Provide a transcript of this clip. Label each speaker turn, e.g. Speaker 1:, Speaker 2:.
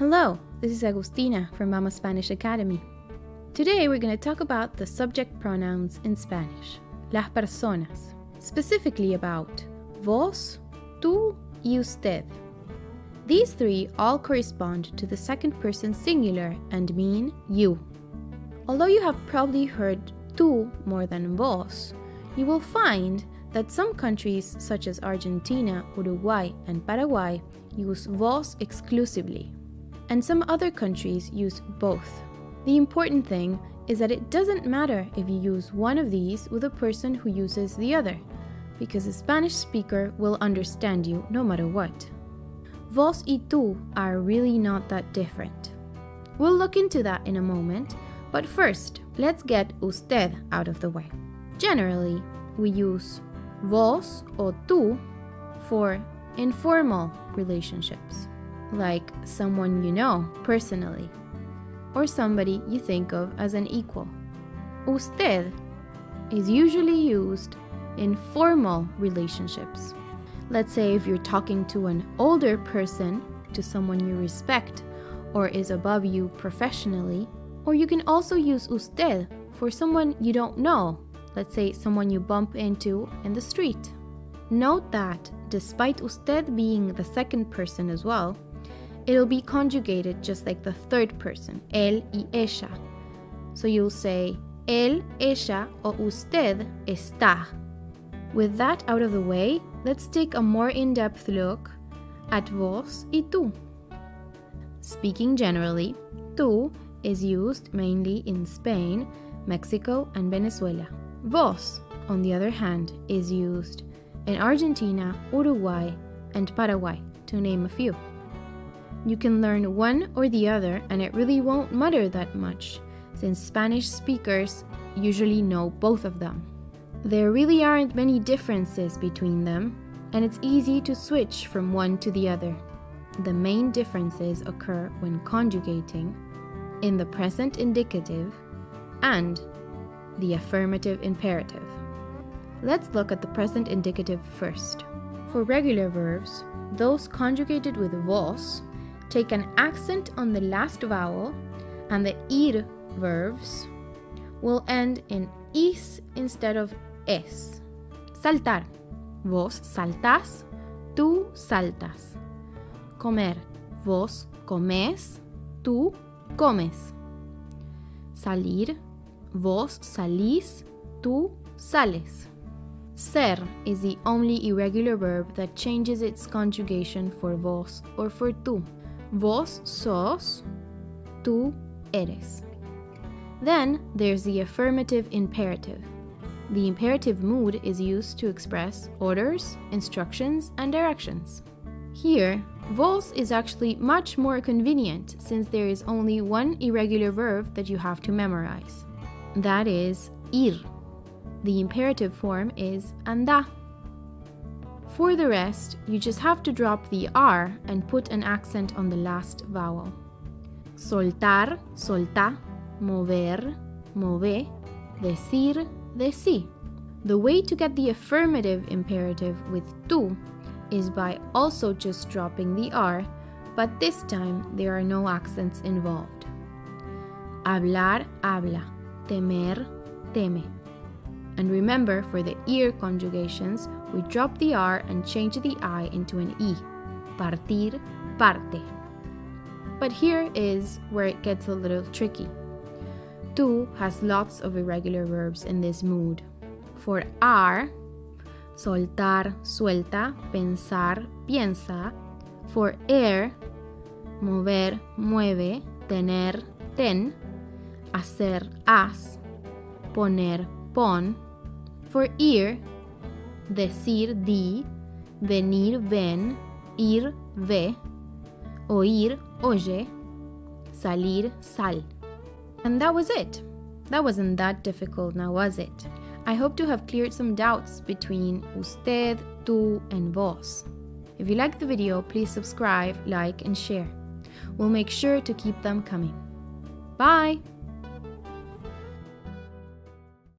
Speaker 1: Hello, this is Agustina from Mama Spanish Academy. Today we're going to talk about the subject pronouns in Spanish, las personas, specifically about vos, tú, y usted. These three all correspond to the second person singular and mean you. Although you have probably heard tú more than vos, you will find that some countries such as Argentina, Uruguay, and Paraguay use vos exclusively, and some other countries use both. The important thing is that it doesn't matter if you use one of these with a person who uses the other, because the Spanish speaker will understand you no matter what. Vos y tú are really not that different. We'll look into that in a moment, but first, let's get usted out of the way. Generally, we use vos or tú for informal relationships, like someone you know personally, or somebody you think of as an equal. Usted is usually used in formal relationships. Let's say if you're talking to an older person, to someone you respect, or is above you professionally, or you can also use usted for someone you don't know, let's say someone you bump into in the street. Note that despite usted being the second person as well, it'll be conjugated just like the third person, él y ella. So you'll say, él, ella, o usted está. With that out of the way, let's take a more in-depth look at vos y tú. Speaking generally, tú is used mainly in Spain, Mexico, and Venezuela. Vos, on the other hand, is used in Argentina, Uruguay, and Paraguay, to name a few. You can learn one or the other and it really won't matter that much, since Spanish speakers usually know both of them. There really aren't many differences between them, and it's easy to switch from one to the other. The main differences occur when conjugating, in the present indicative, and the affirmative imperative. Let's look at the present indicative first. For regular verbs, those conjugated with vos take an accent on the last vowel, and the ir verbs will end in is instead of es. Saltar. Vos saltás, tú saltas. Comer. Vos comes, tú comes. Salir. Vos salís, tú sales. Ser is the only irregular verb that changes its conjugation for vos or for tú. Vos sos, tú eres. Then there's the affirmative imperative. The imperative mood is used to express orders, instructions, and directions. Here, vos is actually much more convenient since there is only one irregular verb that you have to memorize. That is ir. The imperative form is anda. For the rest, you just have to drop the R and put an accent on the last vowel. Soltar, soltá, mover, move, decir, decí. The way to get the affirmative imperative with tú is by also just dropping the R, but this time there are no accents involved. Hablar, habla, temer, teme. And remember, for the ir conjugations, we drop the R and change the I into an E. Partir, parte. But here is where it gets a little tricky. Tú has lots of irregular verbs in this mood. For ar, soltar, suelta, pensar, piensa. For mover, mueve, tener, ten. Hacer, haz. Poner, pon. For ir, decir, di. Venir, ven. Ir, ve. Oír, oye. Salir, sal. And that was it. That wasn't that difficult, now was it? I hope to have cleared some doubts between usted, tú, and vos. If you liked the video, please subscribe, like, and share. We'll make sure to keep them coming. Bye!